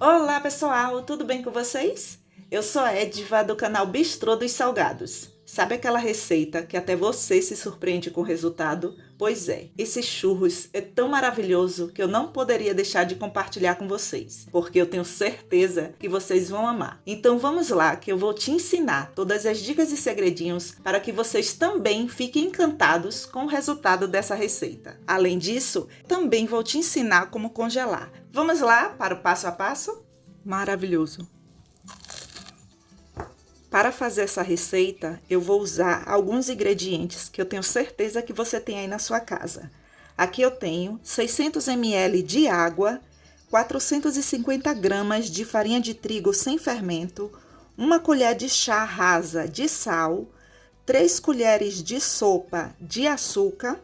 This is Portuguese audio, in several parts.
Olá pessoal, tudo bem com vocês? Eu sou a Edva do canal Bistrô dos Salgados. Sabe aquela receita que até você se surpreende com o resultado? Pois é, esse churros é tão maravilhoso que eu não poderia deixar de compartilhar com vocês, porque eu tenho certeza que vocês vão amar. Então vamos lá que eu vou te ensinar todas as dicas e segredinhos para que vocês também fiquem encantados com o resultado dessa receita. Além disso, também vou te ensinar como congelar. Vamos lá para o passo a passo? Maravilhoso! Para fazer essa receita, eu vou usar alguns ingredientes que eu tenho certeza que você tem aí na sua casa. Aqui eu tenho 600 ml de água, 450 gramas de farinha de trigo sem fermento, uma colher de chá rasa de sal, 3 colheres de sopa de açúcar,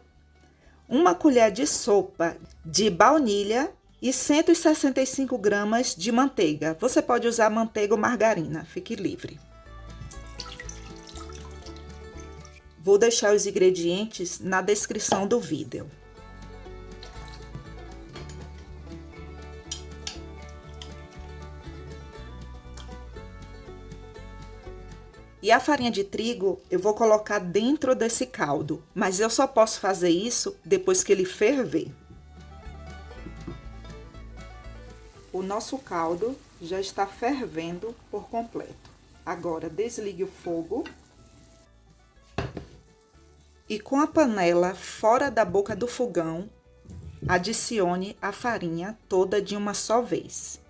uma colher de sopa de baunilha e 165 gramas de manteiga. Você pode usar manteiga ou margarina, fique livre. Vou deixar os ingredientes na descrição do vídeo. E a farinha de trigo eu vou colocar dentro desse caldo, mas eu só posso fazer isso depois que ele ferver. O nosso caldo já está fervendo por completo. Agora desligue o fogo. E com a panela fora da boca do fogão, adicione a farinha toda de uma só vez.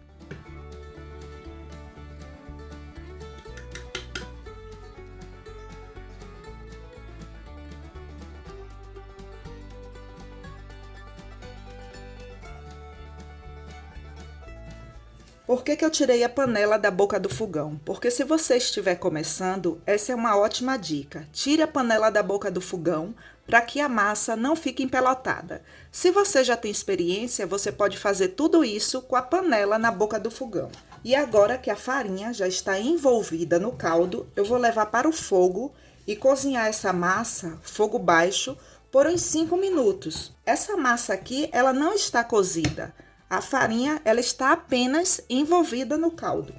Por que eu tirei a panela da boca do fogão? Porque se você estiver começando, essa é uma ótima dica. Tire a panela da boca do fogão para que a massa não fique empelotada. Se você já tem experiência, você pode fazer tudo isso com a panela na boca do fogão. E agora que a farinha já está envolvida no caldo, eu vou levar para o fogo e cozinhar essa massa, fogo baixo, por uns 5 minutos. Essa massa aqui, ela não está cozida. A farinha, ela está apenas envolvida no caldo.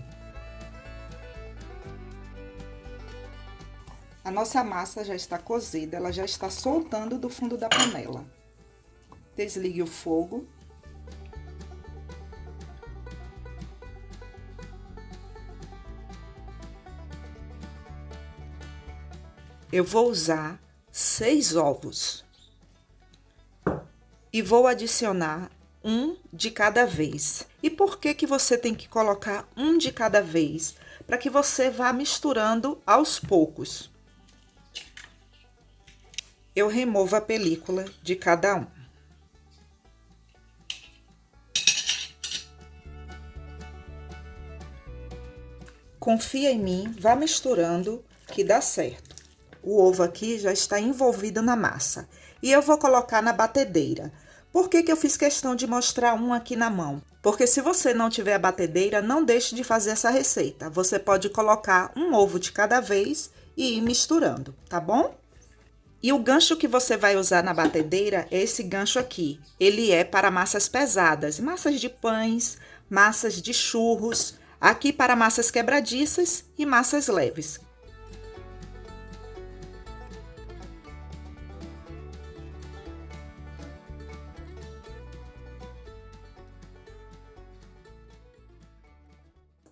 A nossa massa já está cozida, ela já está soltando do fundo da panela. Desligue o fogo. Eu vou usar 6 ovos. E vou adicionar um de cada vez. E por que você tem que colocar um de cada vez? Para que você vá misturando aos poucos. Eu removo a película de cada um. Confia em mim, vá misturando que dá certo. O ovo aqui já está envolvido na massa. E eu vou colocar na batedeira. Por que eu fiz questão de mostrar um aqui na mão? Porque se você não tiver a batedeira, não deixe de fazer essa receita. Você pode colocar um ovo de cada vez e ir misturando, tá bom? E o gancho que você vai usar na batedeira é esse gancho aqui. Ele é para massas pesadas, massas de pães, massas de churros, aqui para massas quebradiças e massas leves.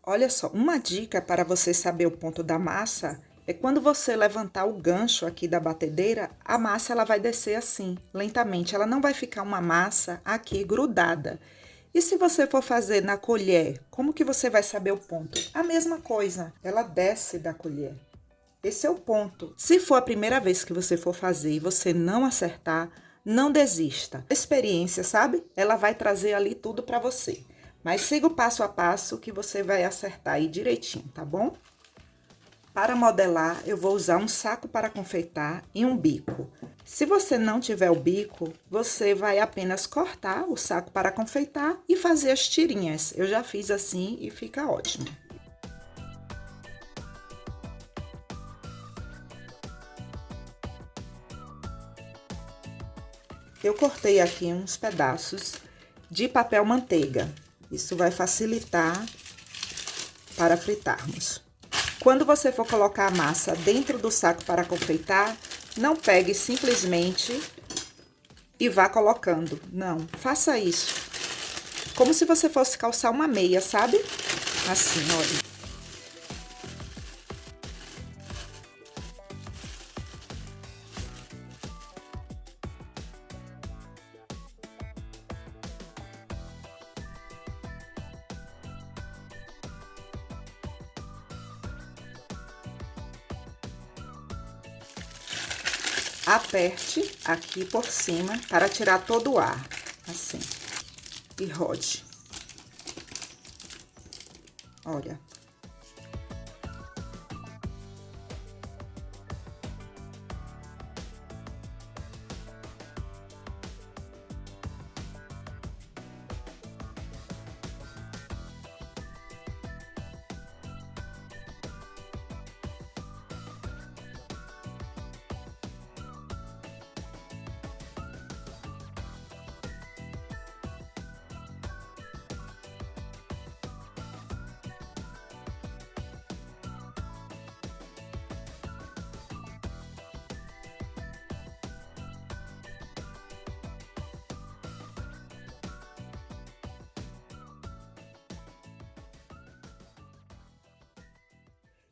Olha só, uma dica para você saber o ponto da massa é quando você levantar o gancho aqui da batedeira, a massa ela vai descer assim, lentamente. Ela não vai ficar uma massa aqui grudada. E se você for fazer na colher, como que você vai saber o ponto? A mesma coisa, ela desce da colher. Esse é o ponto. Se for a primeira vez que você for fazer e você não acertar, não desista. A experiência, sabe? Ela vai trazer ali tudo para você. Mas siga o passo a passo que você vai acertar aí direitinho, tá bom? Para modelar, eu vou usar um saco para confeitar e um bico. Se você não tiver o bico, você vai apenas cortar o saco para confeitar e fazer as tirinhas. Eu já fiz assim e fica ótimo. Eu cortei aqui uns pedaços de papel manteiga. Isso vai facilitar para fritarmos. Quando você for colocar a massa dentro do saco para confeitar, não pegue simplesmente e vá colocando. Não, faça isso. Como se você fosse calçar uma meia, sabe? Assim, olha. Aperte aqui por cima para tirar todo o ar, assim, e rode. Olha.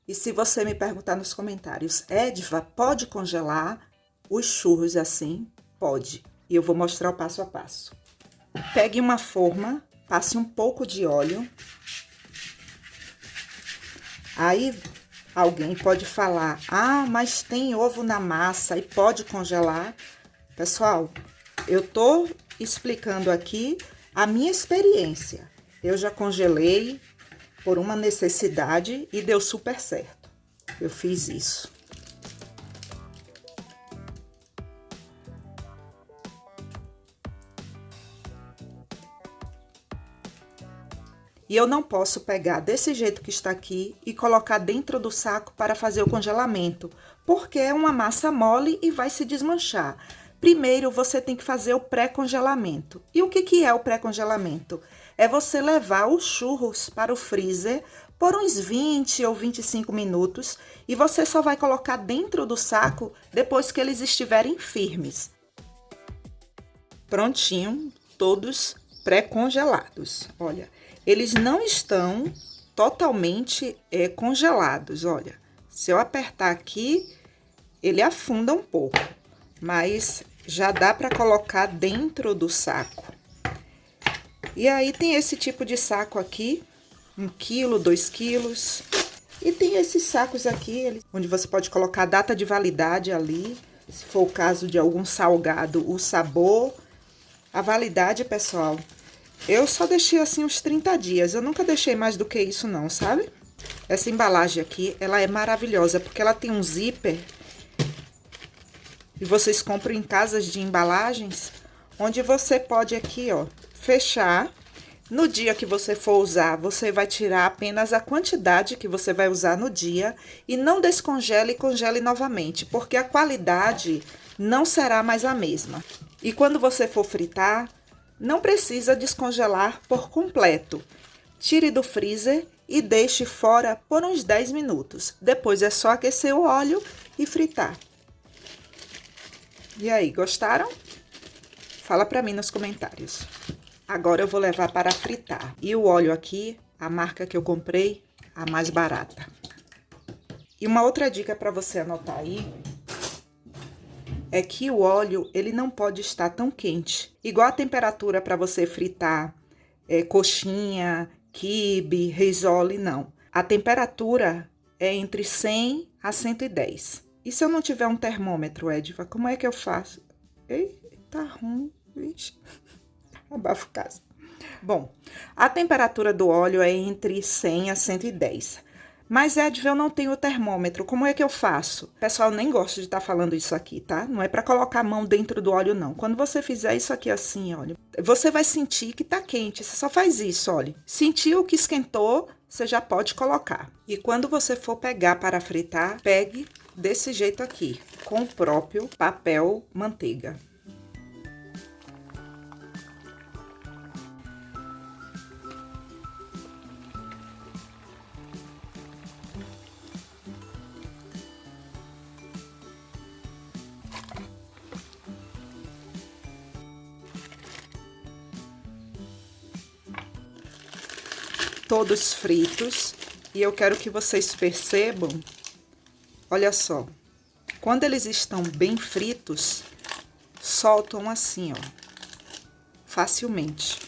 E se você me perguntar nos comentários, Ediva, pode congelar os churros assim? Pode. E eu vou mostrar o passo a passo. Pegue uma forma, passe um pouco de óleo. Aí alguém pode falar, ah, mas tem ovo na massa e pode congelar. Pessoal, eu tô explicando aqui a minha experiência. Eu já congelei por uma necessidade e deu super certo. Eu fiz isso. E eu não posso pegar desse jeito que está aqui e colocar dentro do saco para fazer o congelamento, porque é uma massa mole e vai se desmanchar. Primeiro, você tem que fazer o pré-congelamento. E o que é o pré-congelamento? É você levar os churros para o freezer por uns 20 ou 25 minutos e você só vai colocar dentro do saco depois que eles estiverem firmes. Prontinho, todos pré-congelados. Olha, eles não estão totalmente congelados, olha. Se eu apertar aqui, ele afunda um pouco, mas já dá para colocar dentro do saco. E aí tem esse tipo de saco aqui, 1 quilo, 2 quilos. E tem esses sacos aqui, onde você pode colocar a data de validade ali, se for o caso de algum salgado, o sabor. A validade, pessoal, eu só deixei assim uns 30 dias, eu nunca deixei mais do que isso não, sabe? Essa embalagem aqui, ela é maravilhosa, porque ela tem um zíper. E vocês compram em casas de embalagens, onde você pode aqui, ó, fechar. No dia que você for usar, você vai tirar apenas a quantidade que você vai usar no dia e não descongele e congele novamente, porque a qualidade não será mais a mesma. E quando você for fritar, não precisa descongelar por completo. Tire do freezer e deixe fora por uns 10 minutos. Depois é só aquecer o óleo e fritar. E aí, gostaram? Fala pra mim nos comentários. Agora eu vou levar para fritar. E o óleo aqui, a marca que eu comprei, a mais barata. E uma outra dica para você anotar aí é que o óleo, ele não pode estar tão quente. Igual a temperatura para você fritar coxinha, quibe, risole, não. A temperatura é entre 100 a 110. E se eu não tiver um termômetro, Ediva, como é que eu faço? Ei, tá ruim, vixe. Abafo o caso. Bom, a temperatura do óleo é entre 100 a 110. Mas, Ediva, eu não tenho o termômetro, como é que eu faço? Pessoal, nem gosto de estar falando isso aqui, tá? Não é para colocar a mão dentro do óleo, não. Quando você fizer isso aqui assim, olha, você vai sentir que tá quente, você só faz isso, olha. Sentiu que esquentou, você já pode colocar. E quando você for pegar para fritar, pegue desse jeito aqui, com o próprio papel manteiga. todos fritos. E eu quero que vocês percebam, olha só, quando eles estão bem fritos, soltam assim, ó, facilmente.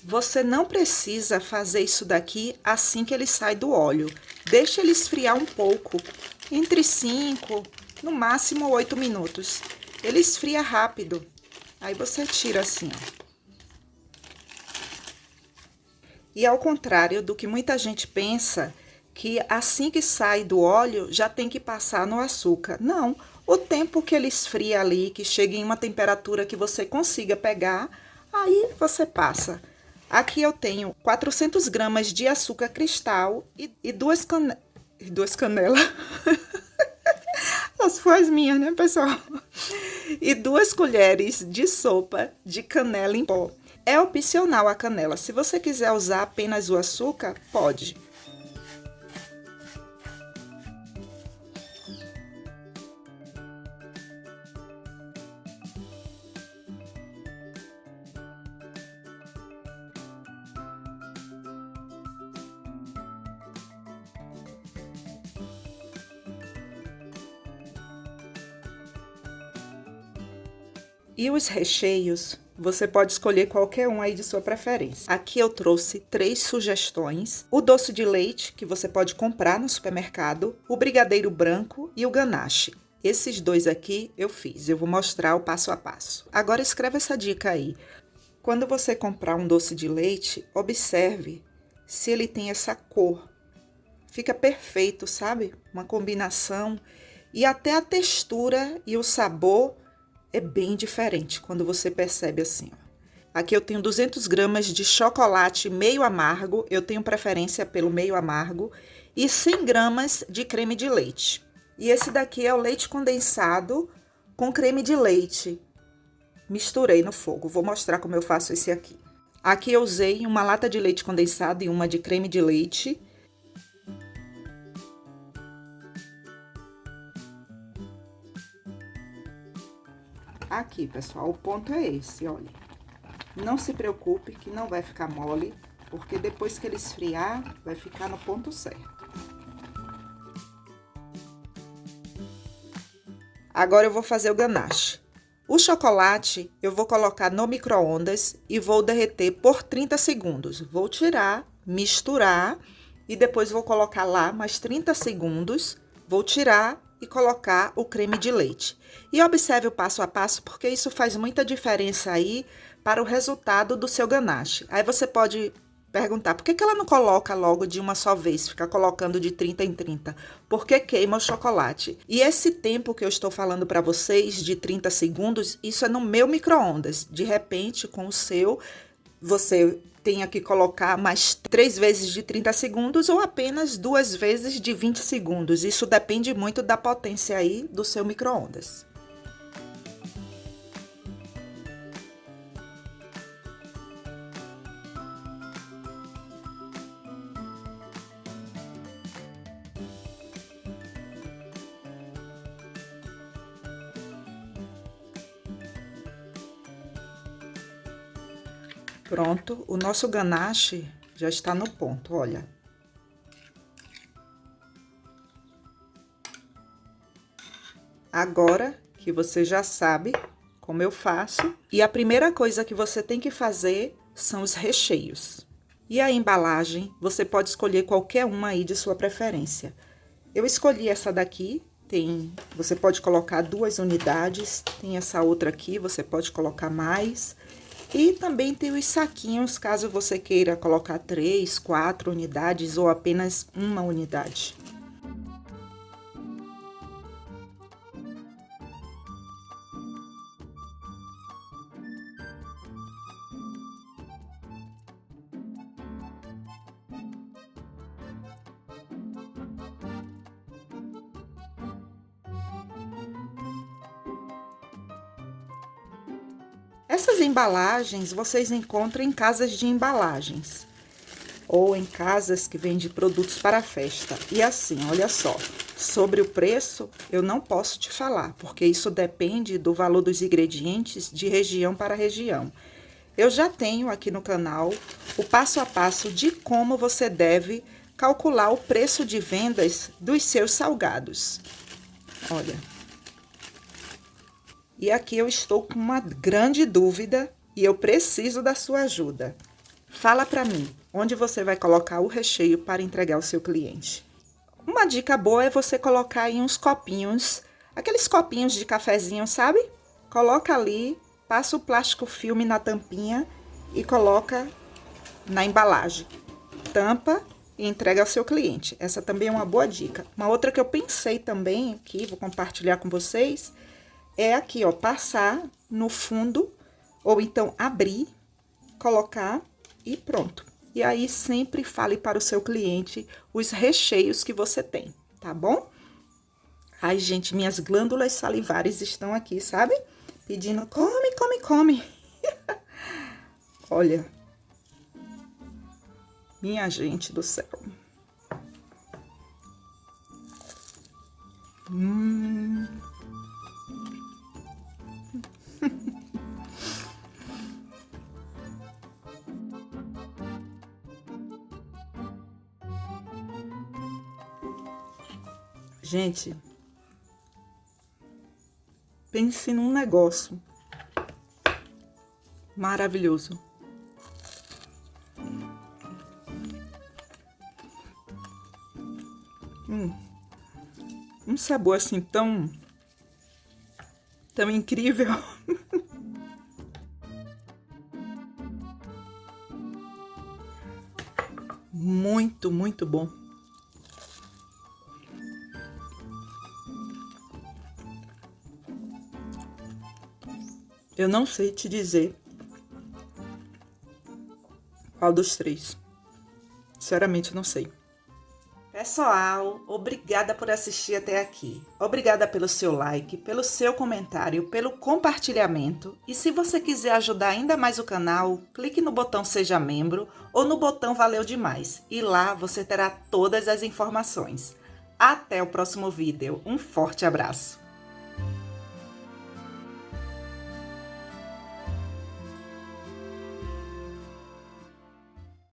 Você não precisa fazer isso daqui assim que ele sai do óleo. Deixa ele esfriar um pouco, entre 5, no máximo 8 minutos. Ele esfria rápido. Aí você tira assim, ó. E ao contrário do que muita gente pensa, que assim que sai do óleo, já tem que passar no açúcar. Não, o tempo que ele esfria ali, que chega em uma temperatura que você consiga pegar, aí você passa. Aqui eu tenho 400 gramas de açúcar cristal e duas canelas. As foi minhas, né, pessoal? E 2 colheres de sopa de canela em pó. É opcional a canela. Se você quiser usar apenas o açúcar, pode. E os recheios, você pode escolher qualquer um aí de sua preferência. Aqui eu trouxe 3 sugestões. O doce de leite, que você pode comprar no supermercado, o brigadeiro branco e o ganache. Esses 2 aqui eu fiz, eu vou mostrar o passo a passo. Agora escreve essa dica aí. Quando você comprar um doce de leite, observe se ele tem essa cor. Fica perfeito, sabe? Uma combinação. E até a textura e o sabor é bem diferente quando você percebe assim, ó. Aqui eu tenho 200 gramas de chocolate meio amargo, eu tenho preferência pelo meio amargo, e 100 gramas de creme de leite. E esse daqui é o leite condensado com creme de leite. Misturei no fogo, vou mostrar como eu faço esse aqui. Aqui eu usei uma lata de leite condensado e uma de creme de leite. Aqui, pessoal, o ponto é esse, olha. Não se preocupe que não vai ficar mole, porque depois que ele esfriar, vai ficar no ponto certo. Agora eu vou fazer o ganache. O chocolate eu vou colocar no micro-ondas e vou derreter por 30 segundos. Vou tirar, misturar e depois vou colocar lá mais 30 segundos, vou tirar e colocar o creme de leite. E observe o passo a passo, porque isso faz muita diferença aí para o resultado do seu ganache. Aí você pode perguntar, por que ela não coloca logo de uma só vez, fica colocando de 30 em 30? Porque queima o chocolate. E esse tempo que eu estou falando para vocês, de 30 segundos, isso é no meu micro-ondas. De repente, com o seu, você tenha que colocar mais 3 vezes de 30 segundos ou apenas 2 vezes de 20 segundos. Isso depende muito da potência aí do seu micro-ondas. Pronto, o nosso ganache já está no ponto, olha. Agora que você já sabe como eu faço, e a primeira coisa que você tem que fazer são os recheios. E a embalagem, você pode escolher qualquer uma aí de sua preferência. Eu escolhi essa daqui, você pode colocar 2 unidades, tem essa outra aqui, você pode colocar mais. E também tem os saquinhos, caso você queira colocar 3, 4 unidades ou apenas uma unidade. Essas embalagens vocês encontram em casas de embalagens ou em casas que vendem produtos para festa. E assim, olha só, Sobre o preço, eu não posso te falar, porque isso depende do valor dos ingredientes de região para região. Eu já tenho aqui no canal o passo a passo de como você deve calcular o preço de vendas dos seus salgados. Olha. E aqui eu estou com uma grande dúvida e eu preciso da sua ajuda. Fala para mim, onde você vai colocar o recheio para entregar ao seu cliente? Uma dica boa é você colocar em uns copinhos, aqueles copinhos de cafezinho, sabe? Coloca ali, passa o plástico filme na tampinha e coloca na embalagem. Tampa e entrega ao seu cliente. Essa também é uma boa dica. Uma outra que eu pensei também aqui, vou compartilhar com vocês, é aqui, ó, passar no fundo ou então abrir, colocar e pronto. E aí, sempre fale para o seu cliente os recheios que você tem, tá bom? Ai, gente, minhas glândulas salivares estão aqui, sabe? Pedindo, come, come, come. Olha. Minha gente do céu. Gente, pense num negócio maravilhoso. Um sabor assim tão incrível. Muito, muito bom. Eu não sei te dizer qual dos três. Sinceramente, não sei. Pessoal, obrigada por assistir até aqui. Obrigada pelo seu like, pelo seu comentário, pelo compartilhamento. E se você quiser ajudar ainda mais o canal, clique no botão Seja Membro ou no botão Valeu Demais. E lá você terá todas as informações. Até o próximo vídeo. Um forte abraço!